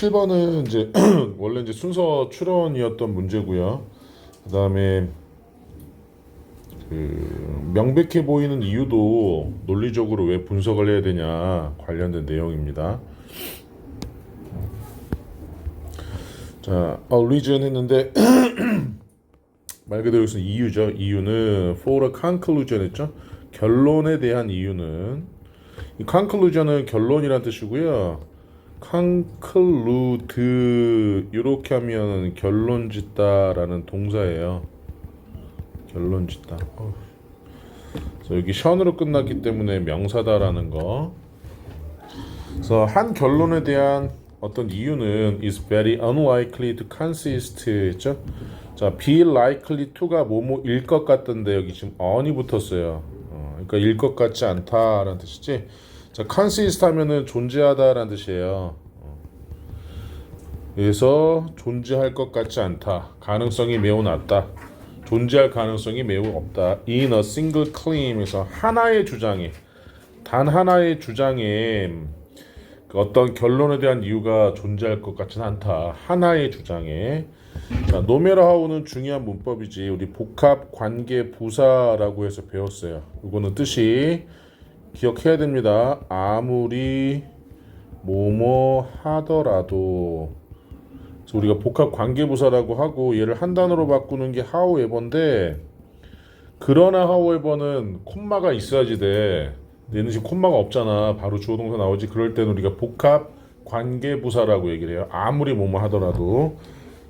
7번은 이제 원래 이제 순서 추론이었던 문제고요. 그다음에 명백해 보이는 이유도 논리적으로 왜 분석을 해야 되냐 관련된 내용입니다. 자, reason 했는데 말 그대로 여기서 이유죠. 이유는 for a conclusion 했죠. 결론에 대한 이유는 이 conclusion은 결론이란 뜻이고요. conclude 이렇게 하면 결론 짓다라는 동사예요. 결론 짓다. 그래서 여기 션으로 끝났기 때문에 명사다라는 거. 그래서 한 결론에 대한 어떤 이유는 is very unlikely to consist 했죠. 자, be likely to가 뭐뭐일 것 같던데 여기 지금 on이 붙었어요. 그러니까 일 것 같지 않다라는 뜻이지. 자, consist 하면은 존재하다라는 뜻이에요. 그래서 존재할 것 같지 않다. 가능성이 매우 낮다. 존재할 가능성이 매우 없다. In a single claim에서 하나의 주장에, 단 하나의 주장에 어떤 결론에 대한 이유가 존재할 것 같지는 않다. 하나의 주장에. 자, no matter how는 중요한 문법이지. 우리 복합 관계 부사라고 해서 배웠어요. 이거는 뜻이 기억해야 됩니다. 아무리 뭐뭐 하더라도. 그래서 우리가 복합 관계 부사라고 하고 얘를 한 단어로 바꾸는 게 however인데, 그러나 however는 콤마가 있어야지 돼. 얘는 지금 콤마가 없잖아. 바로 주어 동사 나오지. 그럴 때는 우리가 복합 관계 부사라고 얘기를 해요. 아무리 뭐뭐 하더라도.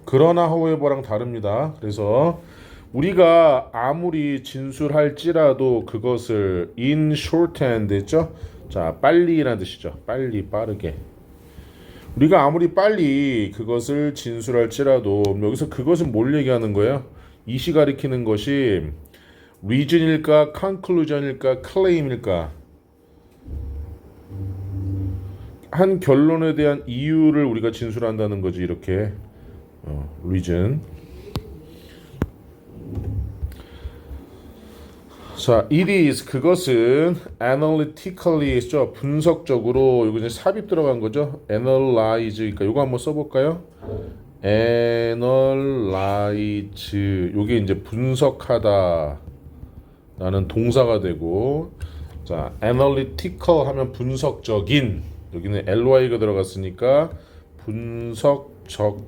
그러나 however랑 다릅니다. 그래서 우리가 아무리 진술할지라도 그것을 in shorthand 했죠. 자, 빨리라는 뜻이죠. 빨리, 빠르게. 우리가 아무리 빨리 그것을 진술할지라도, 여기서 그것은 뭘 얘기하는 거예요? 이시 가리키는 것이 reason일까, conclusion일까, claim일까? 한 결론에 대한 이유를 우리가 진술한다는 거지. 이렇게 reason. 자, it is 그것은 analytically 했죠. 분석적으로. 이거 이제 삽입 들어간 거죠. analyze. 그러니까 이거 한번 써볼까요? analyze. 이게 이제 분석하다 라는 동사가 되고, 자, analytical 하면 분석적인. 여기는 ly가 들어갔으니까 분석적으로.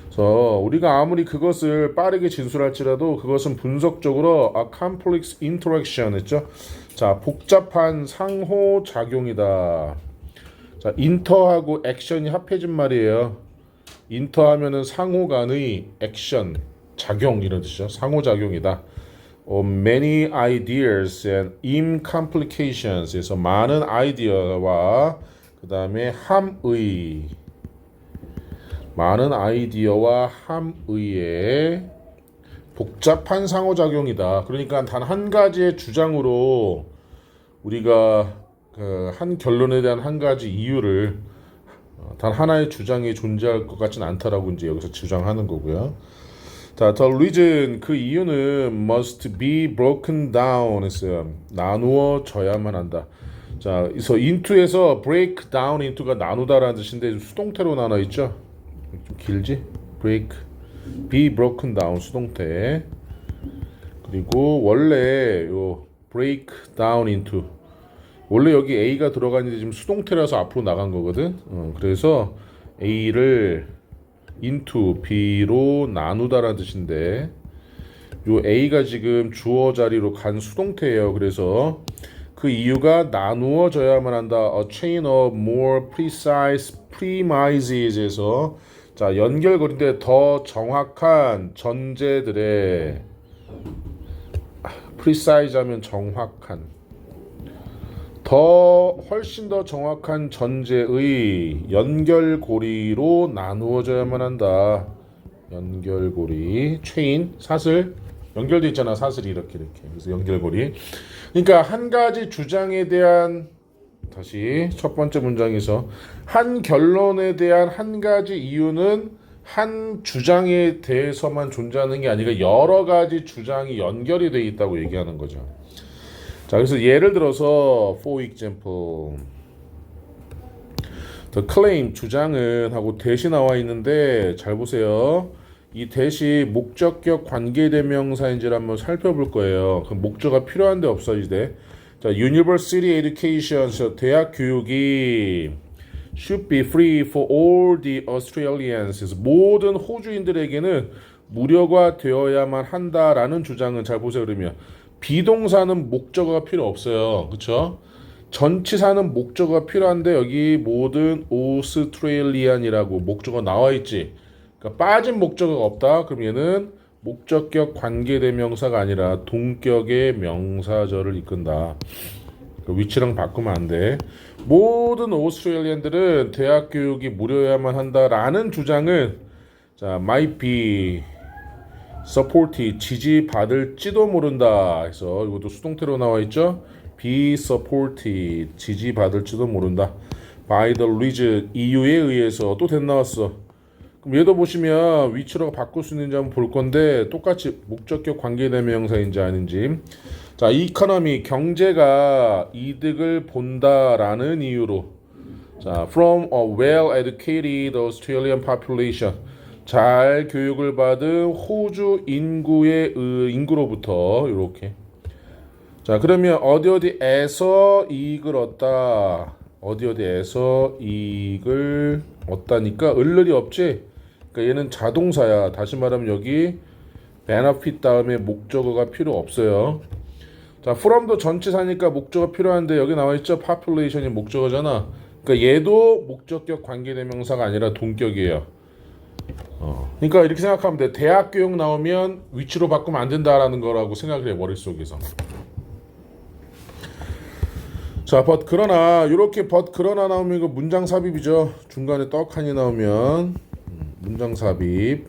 그래서 우리가 아무리 그것을 빠르게 진술할지라도 그것은 분석적으로 a complex interaction 했죠. 자, 복잡한 상호작용이다. 자, 인터하고 액션이 합해진 말이에요. 인터하면은 상호 간의 액션, 작용 이런 뜻이죠. 상호작용이다. Many ideas and imcomplications 에서 많은 아이디어와 그 다음에 함의, 많은 아이디어와 함의의 복잡한 상호작용이다. 그러니까 단 한 가지의 주장으로 우리가 한 결론에 대한 한 가지 이유를 단 하나의 주장이 존재할 것 같지는 않다라고 이제 여기서 주장하는 거고요. 자, the reason 그 이유는 must be broken down 했어요. 나누어져야만 한다. 자, 그래서 into에서 break down into가 나누다라는 뜻인데 수동태로 나눠 있죠. 좀 길지? break, be broken down 수동태. 그리고 원래 요 break down into 원래 여기 A가 들어가는데 지금 수동태라서 앞으로 나간 거거든. 그래서 A를 into B로 나누다라는 뜻인데, 요 A가 지금 주어 자리로 간 수동태예요. 그래서 그 이유가 나누어져야만 한다. A chain of more precise premises에서, 자, 연결고리인데 더 정확한 전제들의, precise 하면 정확한, 훨씬 더 정확한 전제의 연결고리로 나누어져야만 한다. 연결고리, 체인, 사슬, 연결돼 있잖아. 사슬이 이렇게. 그래서 연결고리. 그러니까 한 가지 주장에 대한, 다시 첫 번째 문장에서 한 결론에 대한 한 가지 이유는 한 주장에 대해서만 존재하는 게 아니라 여러 가지 주장이 연결이 돼 있다고 얘기하는 거죠. 자, 그래서 예를 들어서 for example, The claim 주장은 하고 대시 나와 있는데 잘 보세요. 이 대시 목적격 관계대명사인지를 한번 살펴볼 거예요. 그 목적어가 필요한데 없어야지 돼. 자, University Education, 대학 교육이 should be free for all the Australians. 모든 호주인들에게는 무료가 되어야만 한다라는 주장은 잘 보세요. 그러면 비동사는 목적어가 필요 없어요. 그렇죠? 전치사는 목적어가 필요한데 여기 모든 오스트레일리안이라고 목적어 나와 있지. 그러니까 빠진 목적어가 없다. 그럼 얘는 목적격 관계대명사가 아니라 동격의 명사절을 이끈다. 그 위치랑 바꾸면 안 돼. 모든 오스트레일리안들은 대학 교육이 무료여야만 한다라는 주장은 자, might be supported 지지받을지도 모른다. 그래서 이것도 수동태로 나와 있죠. be supported 지지받을지도 모른다. by the reason 이유에 의해서 또 나왔어. 그럼 얘도 보시면 위치로 바꿀 수 있는지 한번 볼 건데 똑같이 목적격 관계대명사인지 아닌지. 자, 이코노미 경제가 이득을 본다라는 이유로 자, from a well-educated Australian population 잘 교육을 받은 호주 인구로부터 이렇게 자, 그러면 어디에서 이익을 얻다 어디에서 이익을 얻다니까 을을이 없지. 그러니까 얘는 자동사야. 다시 말하면 여기 benefit 다음에 목적어가 필요 없어요. 자, from도 전치사니까 목적어 필요한데 여기 나와 있죠. population이 목적어잖아. 그러니까 얘도 목적격 관계대명사가 아니라 동격이에요. 그러니까 이렇게 생각하면 돼. 대학 교육 나오면 위치로 바꾸면 안 된다라는 거라고 생각을 해 머릿속에서. 자, but 그러나 이렇게 but 그러나 나오면 이거 문장 삽입이죠. 중간에 떡하니 나오면 문장 삽입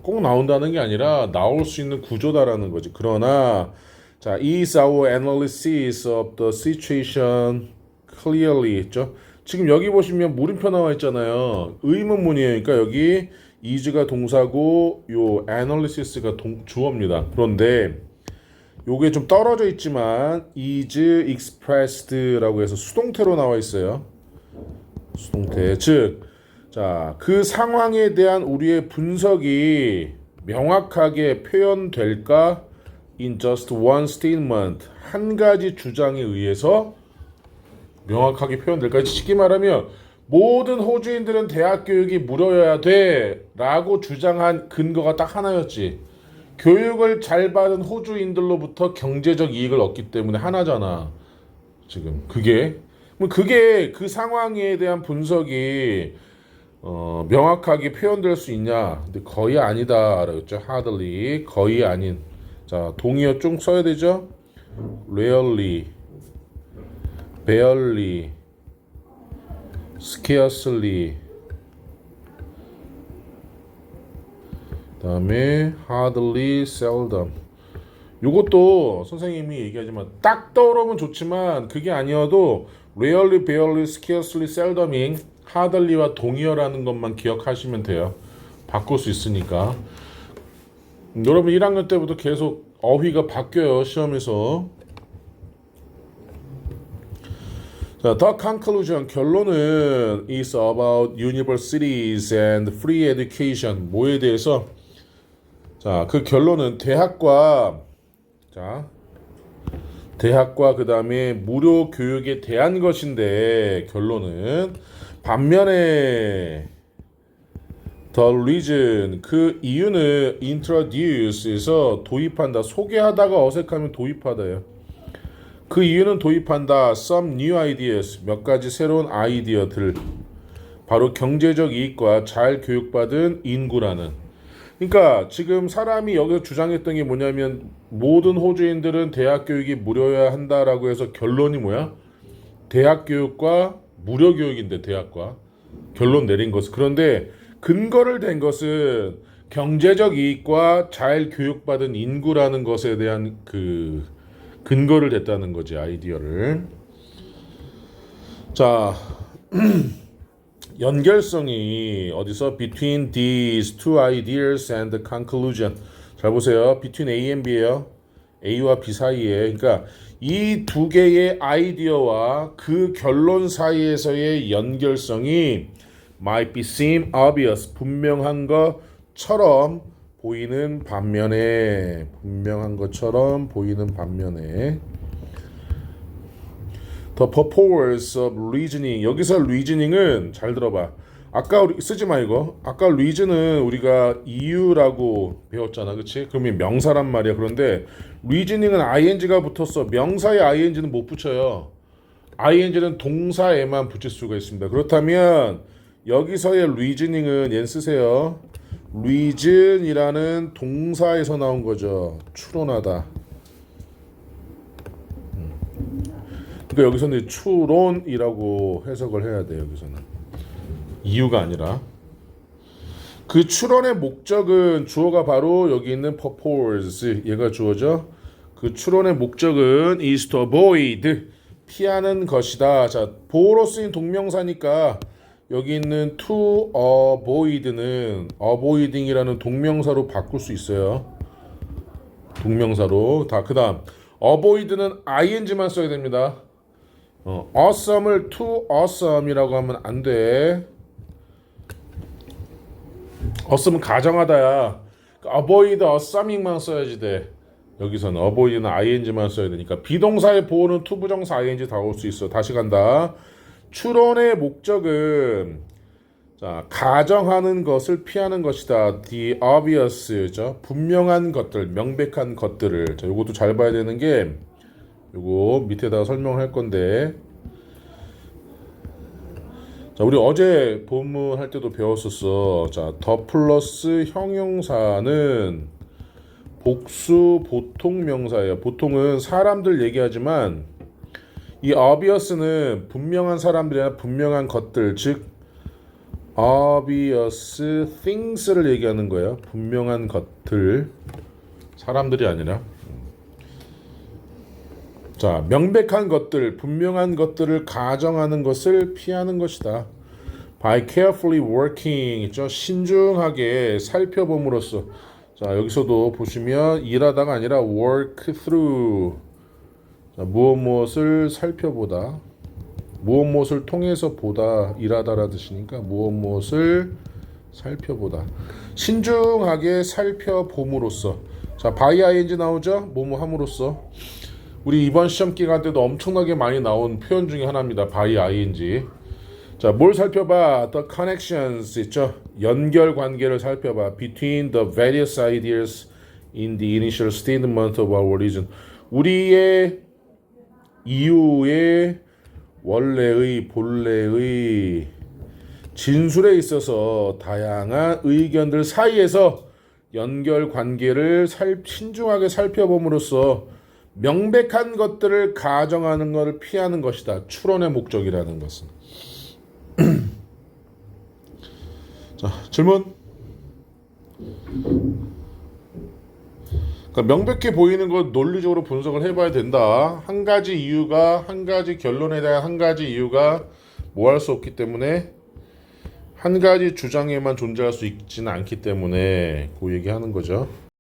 꼭 나온다는 게 아니라 나올 수 있는 구조다라는 거지. 그러나 자, is our analysis of the situation clearly 했죠. 지금 여기 보시면 물음표 나와 있잖아요. 의문문이에요. 그러니까 여기 is가 동사고 요 analysis가 주어입니다. 그런데 요게 좀 떨어져 있지만 is expressed라고 해서 수동태로 나와 있어요. 수동태. 즉, 자, 그 상황에 대한 우리의 분석이 명확하게 표현될까? In just one statement. 한 가지 주장에 의해서 명확하게 표현될까? 쉽게 말하면 모든 호주인들은 대학 교육이 무료여야 돼 라고 주장한 근거가 딱 하나였지. 교육을 잘 받은 호주인들로부터 경제적 이익을 얻기 때문에 하나잖아. 지금 그게 그 상황에 대한 분석이 명확하게 표현될 수 있냐? 근데 거의 아니다. 그랬죠. hardly 거의 아닌. 자, 동의어 좀 써야 되죠. rarely, barely, scarcely. 그다음에 hardly, seldom. 요것도 선생님이 얘기하지만 딱 떠오르면 좋지만 그게 아니어도 rarely, barely, scarcely, seldoming hardly와 동의어라는 것만 기억하시면 돼요. 바꿀 수 있으니까. 여러분 1학년 때부터 계속 어휘가 바뀌어요. 시험에서. 자, the conclusion 결론은 is about universities and free education. 뭐에 대해서? 자, 그 결론은 대학과 그 다음에 무료 교육에 대한 것인데 결론은 반면에 the reason 그 이유는 introduce에서 도입한다. 소개하다가 어색하면 도입하다예요. 그 이유는 도입한다. some new ideas 몇 가지 새로운 아이디어들 바로 경제적 이익과 잘 교육받은 인구라는. 그러니까 지금 사람이 여기서 주장했던 게 뭐냐면 모든 호주인들은 대학 교육이 무료여야 한다라고 해서 결론이 뭐야? 대학 교육과 무료 교육인데 대학과 결론 내린 것은. 그런데 근거를 댄 것은 경제적 이익과 잘 교육받은 인구라는 것에 대한 그 근거를 댔다는 거지. 아이디어를. 자, 연결성이 어디서 between these two ideas and the conclusion. 잘 보세요. between A and B예요. A와 B 사이에, 그러니까 이 두 개의 아이디어와 그 결론 사이에서의 연결성이 might be seem obvious, 분명한 것처럼 보이는 반면에 the purpose of reasoning, 여기서 reasoning은 잘 들어봐. 아까 우리 쓰지 마 이거. 아까 reason은 우리가 이유라고 배웠잖아, 그렇지? 그러면 명사란 말이야. 그런데 reasoning은 ing가 붙었어. 명사에 ing는 못 붙여요. ing는 동사에만 붙일 수가 있습니다. 그렇다면 여기서의 reasoning은 얘는 쓰세요. reason이라는 동사에서 나온 거죠. 추론하다. 그러니까 여기서는 추론이라고 해석을 해야 돼. 여기서는 이유가 아니라 그 추론의 목적은 주어가 바로 여기 있는 purpose, 얘가 주어죠. 그 추론의 목적은 is to avoid, 피하는 것이다. 자, 보어로 쓰인 동명사니까 여기 있는 to avoid는 avoiding이라는 동명사로 바꿀 수 있어요. 동명사로. 다 그다음 avoid는 ing만 써야 됩니다. awesome을 to awesome이라고 하면 안 돼. awesome은 가정하다야. avoid assuming만 써야지 돼. 여기서는 avoid는 ing만 써야 되니까 비동사의 보어는 to 부정사 ing 다 올 수 있어. 다시 간다. 추론의 목적은 자, 가정하는 것을 피하는 것이다. The obvious죠. 분명한 것들, 명백한 것들을. 자, 요것도 잘 봐야 되는 게 요거 밑에다가 설명할 건데. 자, 우리 어제 본문 할 때도 배웠었어. 자, 더 플러스 형용사는 복수 보통 명사예요. 보통은 사람들 얘기하지만 이 obvious는 분명한 사람들이 아니라 분명한 것들, 즉 obvious things를 얘기하는 거예요. 분명한 것들, 사람들이 아니라. 자, 명백한 것들, 분명한 것들을 가정하는 것을 피하는 것이다. By carefully working, 있죠? 신중하게 살펴봄으로써. 자, 여기서도 보시면 일하다가 아니라 work through. 자, 무엇을 살펴보다, 무엇을 통해서 보다, 일하다라 뜻이니까 무엇을 살펴보다, 신중하게 살펴봄으로써. 자, by ing 나오죠? 뭐뭐 함으로써. 우리 이번 시험 기간 때도 엄청나게 많이 나온 표현 중에 하나입니다. by ing. 자, 뭘 살펴봐? The connections 있죠? 연결 관계를 살펴봐. Between the various ideas in the initial statement of our reason. 우리의 이유의 원래의 본래의 진술에 있어서 다양한 의견들 사이에서 연결 관계를 신중하게 살펴봄으로써 명백한 것들을 가정하는 것을 피하는 것이다. 추론의 목적이라는 것은. 자, 질문. 그러니까 명백해 보이는 것 논리적으로 분석을 해봐야 된다. 한 가지 이유가, 한 가지 결론에 대한 한 가지 이유가 뭐 할 수 없기 때문에, 한 가지 주장에만 존재할 수 있지는 않기 때문에 그 얘기하는 거죠.